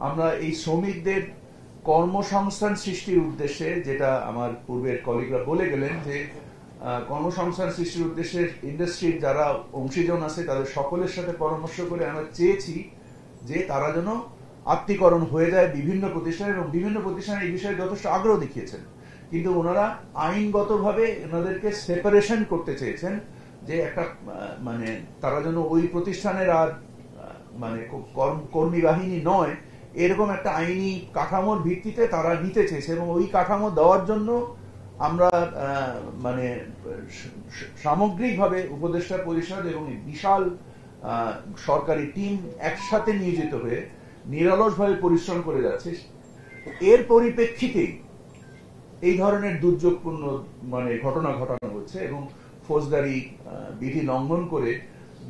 আমরা এই শ্রমিকদের কর্মসংস্থান সৃষ্টির উদ্দেশ্যে, যেটা আমার পূর্বের কলিগরা বলে গেলেন, যে কর্মসংস্থান সৃষ্টির উদ্দেশ্যে ইন্ডাস্ট্রির যারা অংশীজন আছে তাদের সকলের সাথে পরামর্শ করে আমরা চেয়েছি যে তারা যেন আত্মীকরণ হয়ে যায় বিভিন্ন প্রতিষ্ঠান, এবং বিভিন্ন প্রতিষ্ঠান এই বিষয়ে যথেষ্ট আগ্রহ দেখিয়েছেন। কিন্তু ওনারা আইনগতভাবে ওনাদেরকে সেপারেশন করতে চেয়েছেন, যে একটা মানে তারা যেন ওই প্রতিষ্ঠানের আর মানে কর্মী বাহিনী নয়, এরকম একটা আইনি কাঠামোর ভিত্তিতে তারা নিতে চেয়েছে। এবং ওই কাঠামো দেওয়ার জন্য আমরা মানে সামগ্রিকভাবে উপদেষ্টা পরিষদ এবং বিশাল সরকারি টিম একসাথে নিয়োজিত হয়ে নিরলসভাবে পরিশ্রম করে যাচ্ছে। এর পরিপ্রেক্ষিতে এই ধরনের দুর্যোগপূর্ণ মানে ঘটনা ঘটানো হচ্ছে, এবং ফৌজদারি বিধি লঙ্ঘন করে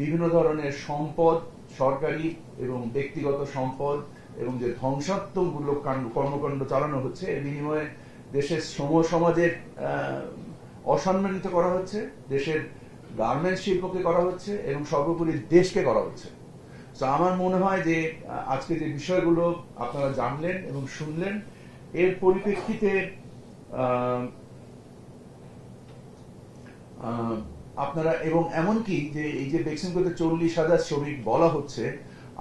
বিভিন্ন ধরনের সম্পদ, সরকারি এবং ব্যক্তিগত সম্পদ, এবং যে ধ্বংসাত্মকমূলক কর্মকাণ্ড চালানো হচ্ছে, এর বিনিময়ে দেশের শ্রম সমাজের অসম্মানিত করা হচ্ছে, দেশের গার্মেন্টস শিল্পকে করা হচ্ছে, এবং সর্বোপরি দেশকে করা হচ্ছে। তো আমার মনে হয় যে আজকে যে বিষয়গুলো আপনারা জানলেন এবং শুনলেন, এর পরিপ্রেক্ষিতে আপনারা, এবং এমনকি যে এই যে বেক্সিমকোতে 40,000 শ্রমিক বলা হচ্ছে,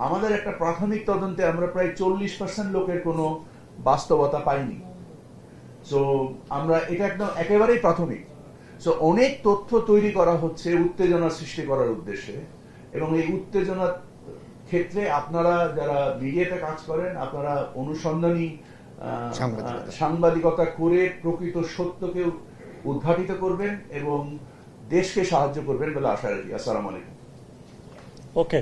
আমাদের একটা প্রাথমিক তদন্তে আমরা প্রায় 40% লোকের কোনো বাস্তবতা পাইনি। সো আমরা এটা একদম একেবারেই প্রাথমিক। সো অনেক তথ্য তৈরি করা হচ্ছে উত্তেজনা সৃষ্টি করার উদ্দেশ্যে, এবং এই উত্তেজনার ক্ষেত্রে আপনারা যারা মিডিয়াতে কাজ করেন, আপনারা অনুসন্ধানী সাংবাদিকতা করে প্রকৃত সত্যকে উদ্ঘাটিত করবেন এবং দেশকে সাহায্য করবেন বলে আশা রাখি। আসসালামু আলাইকুম। ওকে,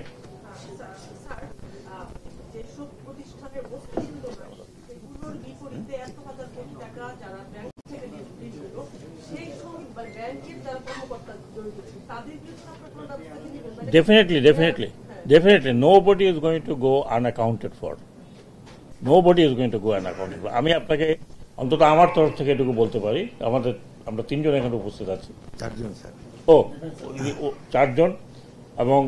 definitely nobody is going to go unaccounted for. Nobody is going to go unaccounted for. আমি আপনাকে অন্তত আমার তরফ থেকে এটুকু বলতে পারি, আমরা 3 জন এখানে উপস্থিত আছি। 4 জন স্যার। 4 জন, এবং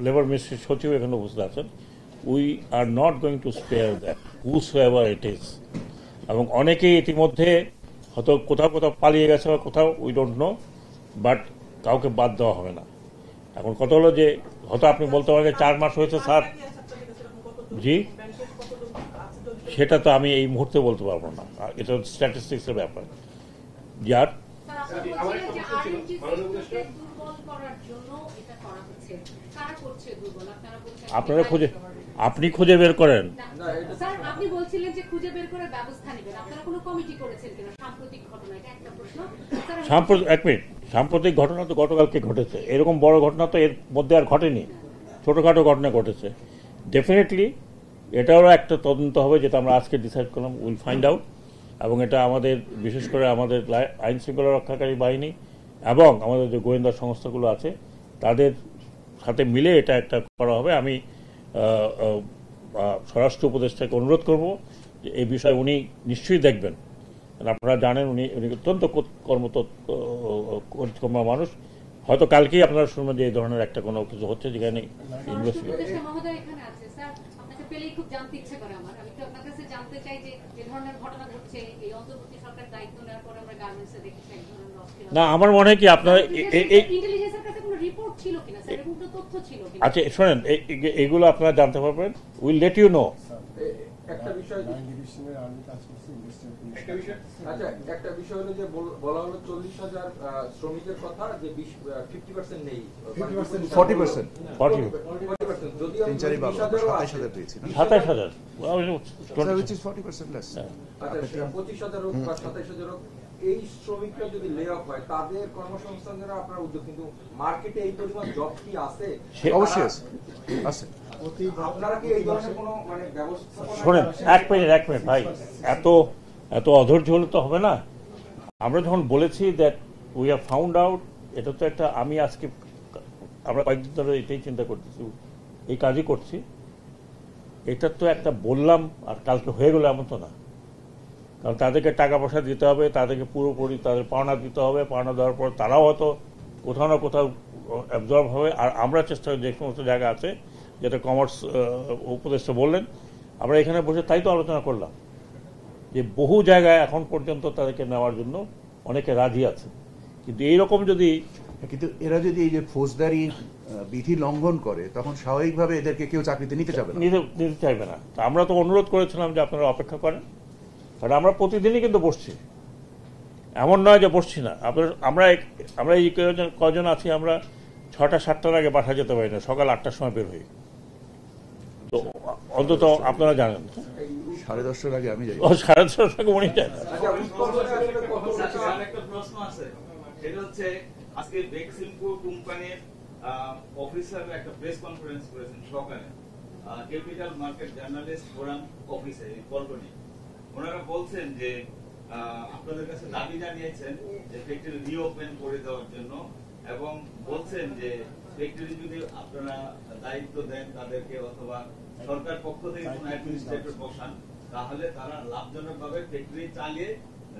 লেবার মিনিস্ট্রির সচিব এখানে উপস্থিত আছেন। We are not going to spare that whosoever it is. এবং অনেকেই ইতিমধ্যে হয়তো কোথাও পালিয়ে গেছে বা কোথাও, উই ডোন্ট নো, বাট কাউকে বাদ দেওয়া হবে না। এখন কথা হলো যে হয়তো আপনি বলতে পারেন 4 মাস হয়েছে স্যার, জি, সেটা তো আমি এই মুহূর্তে বলতে পারবো না, এটা স্ট্যাটিস্টিক্সের ব্যাপার। যার আপনারা আপনি খুঁজে বের করেন। আপনি বলছিলেন যে খুঁজে বের করে ব্যবস্থা নেবেন, আপনারা কোনো কমিটি করেছেন কিনা সাম্প্রতিক ঘটনা? এটা একটা প্রশ্ন। এক মিনিট, সাম্প্রতিক ঘটনা তো গতকালকে ঘটেছে, এরকম বড় ঘটনা তো এর মধ্যে আর ঘটেনি, ছোটখাটো ঘটনা ঘটেছে। ডেফিনেটলি এটাও একটা তদন্ত হবে, যেটা আমরা আজকে ডিসাইড করলাম, উইল ফাইন্ড আউট। এবং এটা আমাদের, বিশেষ করে আমাদের আইন শৃঙ্খলা রক্ষাকারী বাহিনী এবং আমাদের যে গোয়েন্দা সংস্থাগুলো আছে তাদের সাথে মিলে এটা একটা করা হবে। আমি স্বরাষ্ট্র উপদেষ্টাকে অনুরোধ করব যে এই বিষয়ে উনি নিশ্চয়ই দেখবেন। আপনারা জানেন উনি অত্যন্ত কর্মতৎপর মানুষ। হয়তো কালকেই আপনারা শুনবেন যে এই ধরনের একটা কোনো কিছু হচ্ছে যেখানে ইনভেস্টিগেশন। পেলেই খুব জানতে ইচ্ছে করে আমার। আমি তো আপনার কাছে জানতে চাই যে এই ধরনের ঘটনা ঘটছে, এই অন্তর্বর্তী সরকার দায়িত্ব নেওয়ার পর আমরা গার্মেন্টসে দেখেছি এক ধরনের লস। না, আমার মনে হয় কি আপনারা ইন্টেলিজেন্সের কাছে কোনো রিপোর্ট ছিল কিনা স্যার, এরকম কোনো তথ্য ছিল কিনা? আচ্ছা শুনেন, এগুলো আপনারা জানতে পারবেন, উইল লেট ইউ নো। একটা বিষয় ডিভিশনের আর্মি কাজ করছে, ইন্ডাস্ট্রিয়াল আচ্ছা, একটা বিষয় হলো যে বলা হলো 40,000 শ্রমিকের কথা, যে 50% নেই, 40%, 40%, যদিও 27,000 পেয়েছি না, 27,000 which is 40% less. আচ্ছা, 25,000 হোক বা 27,000 হোক, এই শ্রমিকরা যদি লে অফ হয় তাদের কর্মসংস্থানের আপনার উদ্যোগ, কিন্তু মার্কেটে এই পরিমাণ জব কি আছে? অবশ্যই আছে। আপনারা কি এই ধরনের কোনো মানে ব্যবস্থা শোনেন, এক মিনিট ভাই, এত অধৈর্য হলে তো হবে না। আমরা যখন বলেছি that we have found out, এটা তো একটা, আমি আজকে আমরা কয়েকদিন ধরে এটাই চিন্তা করতেছি, এই কাজই করছি, এটা তো একটা বললাম আর কালকে হয়ে গেল এমন তো না। কারণ তাদেরকে টাকা পয়সা দিতে হবে, তাদেরকে পুরোপুরি তাদের পাওনা দিতে হবে, পাওনা দেওয়ার পর তারাও হয়তো কোথাও না কোথাও অ্যাবজর্ব হবে। আর আমরা চেষ্টা করি যে সমস্ত জায়গা আছে, যেটা কমার্স উপদেষ্টা বললেন, আমরা এখানে বসে তাই তো আলোচনা করলাম যে বহু জায়গায় এখন পর্যন্ত তাদেরকে নেওয়ার জন্য অনেকে রাজি আছে, কিন্তু এইরকম যদি কিন্তু এরা যদি এই যে ফৌজদারি বিধি লঙ্ঘন করে, তখন স্বাভাবিকভাবে এদেরকে কেউ চাকরিতে নিতে চাবে না, নিতে চাইবে না। তা আমরা তো অনুরোধ করেছিলাম যে আপনারা অপেক্ষা করেন, কারণ আমরা প্রতিদিনই কিন্তু বসছি, এমন নয় যে বসছি না। আমরা এই কজন আছি, আমরা 6টা-7টার আগে বাসা যেতে পারি না, সকাল 8টার সময় বের হই। তো অন্তত আপনারা জানেন 10:30টার আগে আমি যাই। 10:30টার আগে উনি যায় না। একটা প্রশ্ন আছে, সেটা হচ্ছে আজকে বেক্সিমকো কোম্পানির অফিসার একটা প্রেস কনফারেন্স করেছেন সকালে ক্যাপিটাল মার্কেট জার্নালিস্ট ফোরাম অফিসে পল্টনে। ওনারা বলছেন যে আপনাদের কাছে দাবি জানিয়েছেন যে ফ্যাক্টরি রিওপেন করে দেওয়ার জন্য, এবং বলছেন যে ফ্যাক্টরি যদি আপনারা দায়িত্ব দেন তাদেরকে, অথবা সরকার পক্ষ থেকে কোন অ্যাডমিনিস্ট্রেটর বসান, তাহলে তারা লাভজনকভাবে ফ্যাক্টরি চালিয়ে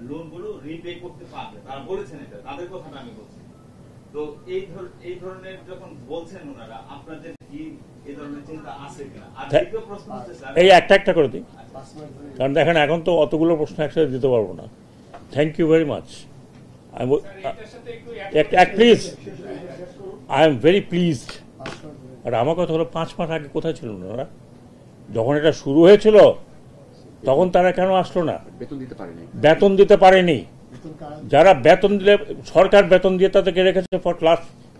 লোনগুলো রিপে করতে পারবে। তারা বলেছেন, এটা তাদের কথাটা আমি বলছি। তো এই ধরনের যখন বলছেন ওনারা, আপনাদের কি এই ধরনের চিন্তা আছে কিনা? আর দ্বিতীয় প্রশ্ন হচ্ছে স্যার, এই একটা করে দিই, কারণ দেখেন এখন তো অতগুলো প্রশ্ন একসাথে দিতে পারবো না। Thank you very much. Please, I am very pleased. আর আমার কথা হলো 5 মাস আগে কোথায় ছিল ওনারা? যখন এটা শুরু হয়েছিল তখন তারা কেন আসলো না? বেতন দিতে পারেনি। যারা বেতন দিলে, সরকার বেতন দিয়ে তাদেরকে রেখেছে ফর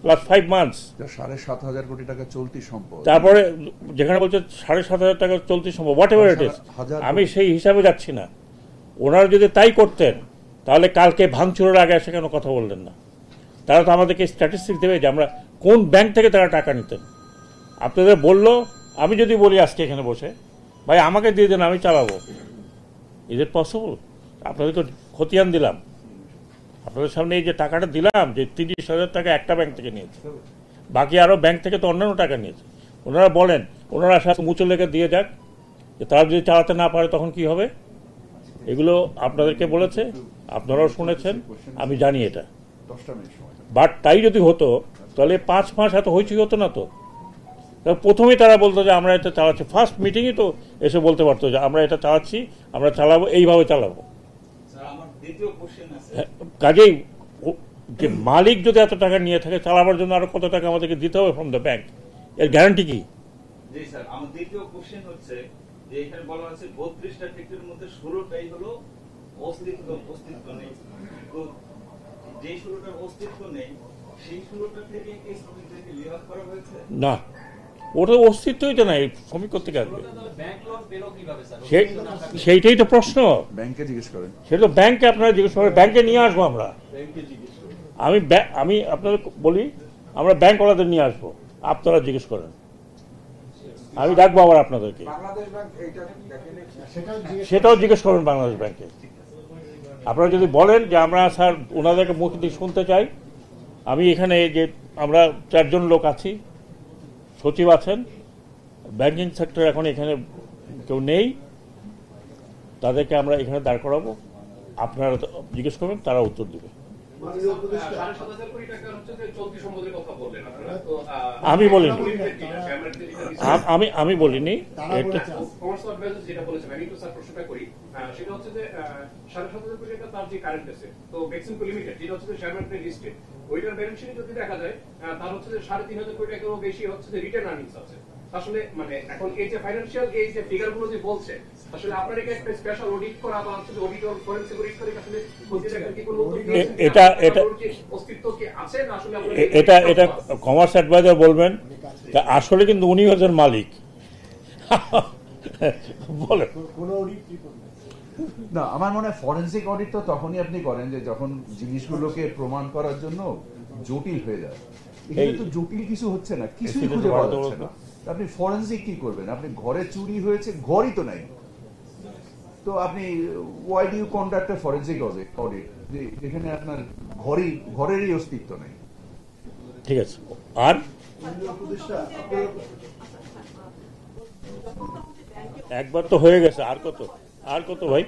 লাস্ট 5 মান্থস। 7,500 কোটি টাকা চলতি সম্পদ, তারপরে যেখানে বলছে 7,500 টাকা চলতি সম্ভব, হোয়াট এভার ইট ইজ, আমি সেই হিসাবে যাচ্ছি না। ওনারা যদি তাই করতেন তাহলে কালকে ভাঙচুরের আগে এসে কেন কথা বললেন না? তারা তো আমাদেরকে স্ট্যাটিস্টিক্স দেবে যে আমরা কোন ব্যাংক থেকে তারা টাকা নিতেন। আপনাদের বললো, আমি যদি বলি আজকে এখানে বসে, ভাই আমাকে দিয়ে দেন, আমি চালাবো, ইজ ইট পসিবল? আপনাদের তো খতিয়ান দিলাম, আপনাদের সামনে এই যে টাকাটা দিলাম, যে 30,000 টাকা একটা ব্যাংক থেকে নিয়েছে, বাকি আরও ব্যাংক থেকে তো অন্যান্য টাকা নিয়েছে। ওনারা বলেন, ওনারা সাথে মুচো লেগে দিয়ে যাক, যে তারা যদি চালাতে না পারে তখন কি হবে। এগুলো আপনাদেরকে বলেছে, আপনারাও শুনেছেন, আমি জানি এটা। বাট তাই যদি হতো তাহলে 5 মাস এত হইচই হতো না তো। প্রথমেই তারা বলতো যে আমরা এটা চালাচ্ছি, ফার্স্ট মিটিংই তো এসে বলতে পারতো যে আমরা এটা চালাচ্ছি, আমরা চালাবো, এইভাবে চালাবো। কাজেই যে মালিক যদি এত টাকা নিয়ে থাকে, চালাবার জন্য আরো কত টাকা আমাদেরকে দিতে হবে ফ্রম দ্য ব্যাংক, এর গ্যারান্টি কি? জি স্যার, আমার দ্বিতীয় কোশ্চেন হচ্ছে যে এখানে বলা আছে 32টা ফ্যাক্টরির মধ্যে 16টাই হলো অস্তিত্ব নেই। তো যে 16টার অস্তিত্ব নেই, সেই 16টা থেকে এই শ্রমিকদেরকে লে অফ করা হয়েছে না, ওটা অস্তিত্বই তো নাই, শ্রমিক করতে গেলে সেইটাই তো প্রশ্ন। ব্যাংকে জিজ্ঞেস করেন, সেটা তো ব্যাংকে আপনারা জিজ্ঞেস করেন, ব্যাংকে নিয়ে আসবো আমরা। আমি আপনাদের বলি, আমরা ব্যাংকওয়ালাদের নিয়ে আসবো, আপনারা জিজ্ঞেস করেন, আমি ডাকবো আবার আপনাদেরকে, সেটাও জিজ্ঞেস করবেন বাংলাদেশ ব্যাংকে। আপনারা যদি বলেন যে আমরা স্যার ওনাদেরকে মুখ দিয়ে শুনতে চাই, আমি এখানে যে আমরা 4 জন লোক আছি, সচিব আছেন, ব্যাংকিং সেক্টর এখন এখানে কেউ নেই, তাদেরকে আমরা এখানে দাঁড় করাবো, আপনারা জিজ্ঞেস করবেন, তারা উত্তর দেবে। আমি বলিনি, আমি বলিনি। যেটা বলেছেন আমি একটু স্যার প্রশ্নটা করি, সেটা হচ্ছে যে 7,500 কোটি টাকা তার যে কারেন্ট আছে, তো বেক্সিমকো লিমিটেড যেটা হচ্ছে যে শেয়ার মার্কেটে লিস্টেড, ওইটার ব্যালেন্স শিটে যদি দেখা যায় তার হচ্ছে যে 3,500 কোটি টাকারও বেশি হচ্ছে যে রিটার্ন আর্নিংস আছে। আসলে মানে এখন এই যে ফাইন্যান্সিয়াল এই যে ফিগারগুলো যে বলছে আসলে আপনারা কি একটা স্পেশাল অডিট করা বা হচ্ছে অডিটর ফরেনসিক অডিট করে আসলে প্রতিটা কি কোনো এটা অস্তিত্ব কি আছে না আসলে এটা কমার্স অ্যাডভাইজার বলবেন। আসলে কিন্তু উনি হচ্ছেন মালিক। বলেন। না, আমার মনে হয় ফরেনসিক অডিট তো তখনই আপনি করেন যে যখন জিনিসগুলোকে প্রমাণ করার জন্য জটিল হয়ে যায়। এখানে তো জটিল কিছু হচ্ছে না, কিছুই খুঁজে পাওয়া যাচ্ছে না। আপনি ফরেনসিক কি করবেন? আপনি ঘরে চুরি হয়েছে, ঘরই তো নাই, তো আপনি why do you conduct a forensic audit যেখানে আপনার ঘরেরই অস্তিত্ব নেই? ঠিক আছে। আর একবার তো হয়ে গেছে, আর কত ভাই?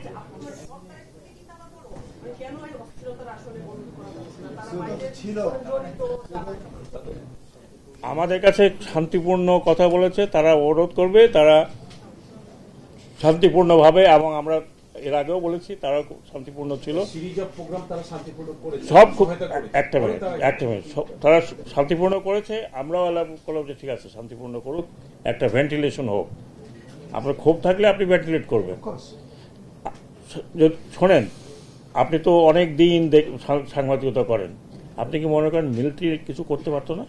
আমাদের কাছে শান্তিপূর্ণ কথা বলেছে, তারা অনুরোধ করবে, তারা শান্তিপূর্ণভাবে, এবং আমরা এর আগেও বলেছি তারা শান্তিপূর্ণ ছিল। সব একটা মিনিট তারা শান্তিপূর্ণ করেছে। আমরাও এলাম করলাম যে ঠিক আছে শান্তিপূর্ণ করুক, একটা ভেন্টিলেশন হোক। আপনার ক্ষোভ থাকলে আপনি ভেন্টিলেট করবেন। শোনেন, আপনি তো অনেক দিন সাংবাদিকতা করেন, আপনি কি মনে করেন মিলিটারি কিছু করতে পারতো না?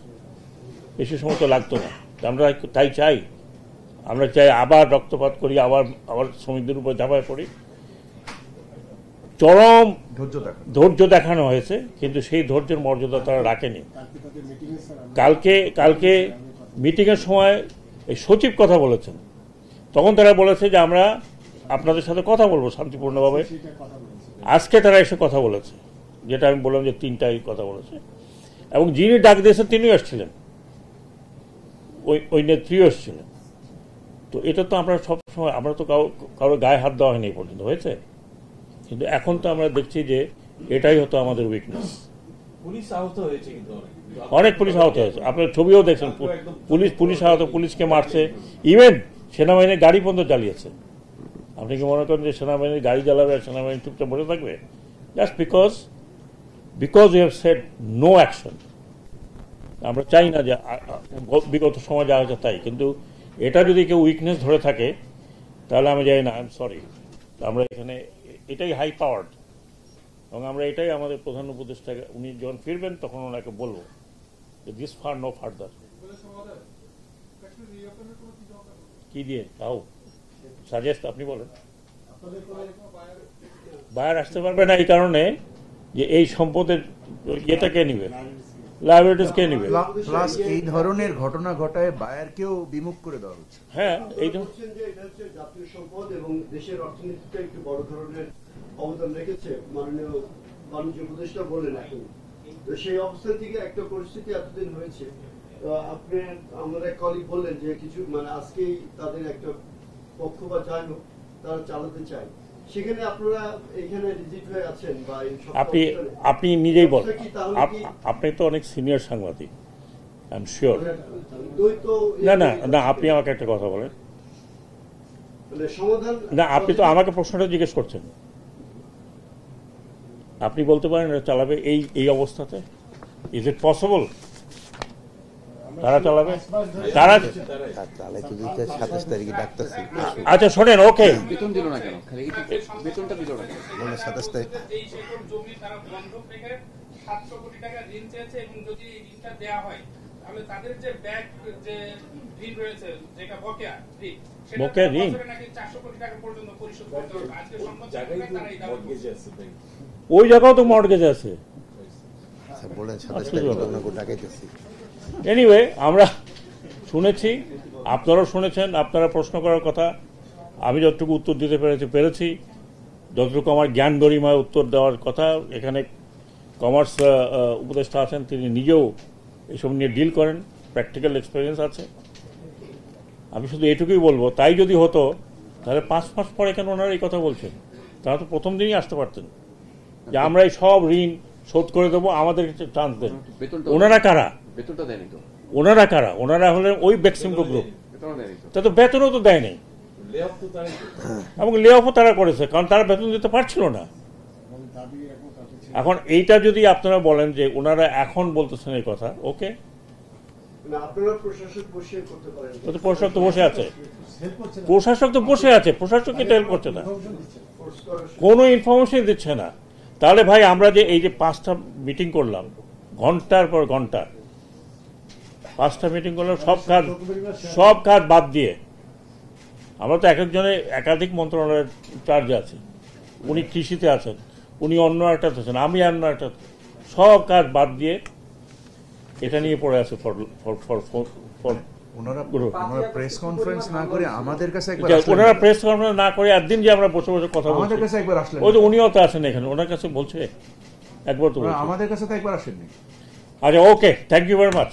বেশি সময় তো লাগতো না। আমরা তাই চাই, আমরা চাই আবার রক্তপাত করি, আবার শ্রমিকদের উপর ঝাঁপায় পড়ি। চরম ধৈর্য দেখানো হয়েছে, কিন্তু সেই ধৈর্যের মর্যাদা তারা রাখেনি। কালকে মিটিংয়ের সময় এই সচিব কথা বলেছেন, তখন তারা বলেছে যে আমরা আপনাদের সাথে কথা বলবো শান্তিপূর্ণভাবে। আজকে তারা এসে কথা বলেছে, যেটা আমি বললাম যে 3টাই কথা বলেছে, এবং যিনি ডাক দিয়েছেন তিনিও এসেছিলেন, ওই নেত্রীও এসেছিলেন। তো এটা তো আমরা সবসময়, আমরা তো কারো গায়ে হাত দেওয়া হয়নি এই পর্যন্ত, হয়েছে। কিন্তু এখন তো আমরা দেখছি যে এটাই হতো আমাদের উইকনেস। পুলিশ আহত হয়েছে, কিন্তু অনেক পুলিশ আহত হয়েছে, আপনার ছবিও দেখছেন। পুলিশ আহত, পুলিশকে মারছে, ইভেন সেনাবাহিনীর গাড়ি পর্যন্ত জ্বালিয়েছে। আপনি কি মনে করেন যে সেনাবাহিনীর গাড়ি জ্বালাবে আর সেনাবাহিনী চুপচাপ বসে থাকবে? Just because we have said no action. আমরা চাই না যে বিগত সময় যা হয়েছে তাই, কিন্তু এটা যদি কেউ উইকনেস ধরে থাকে তাহলে আমি জানি না, আই এম সরি। আমরা এখানে এটাই হাই পাওয়ার্ড, এবং আমরা এটাই আমাদের প্রধান উপদেষ্টাকে, উনি যখন ফিরবেন তখন ওনাকে বলবো যে দিস ফার নো ফার্দার। কি দিয়ে তাও সাজেস্ট আপনি বলেন। বায়ার আসতে পারবে না এই কারণে যে এই সম্পদের ইয়েটা কে নিবে, লাইবিলিটিস কে নিবে। প্লাস এই ধরনের ঘটনা ঘটায় বায়ারকেও বিমুখ করে দেওয়া হচ্ছে। হ্যাঁ, এই এটা হচ্ছে জাতীয় সম্পদ এবং দেশের অর্থনীতিতে একটু বড় ধরনের অবদান রেখেছে, মাননীয় বাণিজ্য উপদেষ্টা বলেন এখন। তো সেই অবস্থান থেকে একটা পরিস্থিতি এতদিন হয়েছে। আপনি আমার এক কলিগ বললেন যে কিছু মানে আজকেই তাদের একটা পক্ষ বা যাই হোক তারা চালাতে চায়, সেখানে আপনারা এখানে ভিজিট হয়ে আছেন বা আপনি নিজেই বলেন, আপনি তো অনেক সিনিয়র সাংবাদিক, আই এম শিওর। না, আপনি আমাকে একটা কথা বলেন না, আপনি তো আমাকে প্রশ্নটা জিজ্ঞেস করছেন। আপনি বলতে পারেন এটা চালাবে এই অবস্থাতে? ইজ ইট পসিবল তারা চালাবে? তারা আচ্ছা শোনেন, ওকে বেতন দিল না কেন? খালি বেতনটা দিল না কেন? 27 তারিখ এই সকল জমি তারা বন্ধক রেখে 700 কোটি টাকা ঋণ চেয়েছে, এবং যদি এই ঋণটা দেওয়া হয় তাহলে তাদের যে ব্যাংক যে ঋণ রয়েছে, যেটা বকেয়া ঋণ, বকেয়া ঋণ নাকি 400 কোটি টাকা পর্যন্ত পরিশোধ করতে হবে। আজকে সম্পদ জায়গায় তারা এই দাবি করছে। ওই জায়গাও তো মর্টগেজ আছে। বলেন 27 তারিখ টাকাইতেছি। এনিওয়ে, আমরা শুনেছি, আপনারাও শুনেছেন, আপনারা প্রশ্ন করার কথা, আমি যতটুকু উত্তর দিতে পেরেছি, যতটুকু আমার জ্ঞান গরিমায় উত্তর দেওয়ার কথা। এখানে কমার্স উপদেষ্টা আছেন, তিনি নিজেও এসব নিয়ে ডিল করেন, প্র্যাকটিক্যাল এক্সপিরিয়েন্স আছে। আমি শুধু এটুকুই বলবো, তাই যদি হতো তাহলে 5 মাস পরে কেন ওনারা এই কথা বলছেন? তারা তো প্রথম দিনই আসতে পারতেন যে আমরা এই সব ঋণ শোধ করে দেবো, আমাদের চান্স দেন। ওনারা কারা? বেতনটা দেয়নি তো। ওনারা কারা? ওনারা হলেন ওই বেক্সিমকো গ্রুপ। তা তো বেতনও তো দেয় নাই, এবং লে অফও তারা করেছে, কারণ তারা বেতন দিতে পারছিল না। এখন এইটা যদি আপনারা বলেন যে ওনারা এখন বলতেছেন এই কথা, ওকে, মানে আপনারা প্রশাসক বসে করতে পারেন। ও তো প্রশাসক তো বসে আছে, প্রশাসক তো বসে আছে, প্রশাসক এটা হেল্প করছে না, কোনো ইনফরমেশন দিচ্ছে না। তাহলে ভাই আমরা যে এই যে 5টা মিটিং করলাম, ঘন্টার পর ঘন্টা 5টা মিটিং করলাম, সব কাজ বাদ দিয়ে, আমরা তো এক একজনের একাধিক মন্ত্রণালয়ের চার্জে আছে, উনি কৃষিতে আছেন, উনি অন্য একটা আছেন, আমি অন্য একটা, সব কাজ বাদ দিয়ে এটা নিয়ে পড়ে আছে ওনারা প্রেস কনফারেন্স না করে আমাদের কাছে একবার ওনারা প্রেস কনফারেন্স না করে একদিন যে আমরা বসে বসে কথা বলছি, আমাদের কাছে একবার আসলেন, ওই যে উনিও তো আসেন এখানে, ওনার কাছে বলছে একবার তো আমাদের কাছে তো একবার আসেননি। আচ্ছা, ওকে, থ্যাংক ইউ ভেরি মাচ।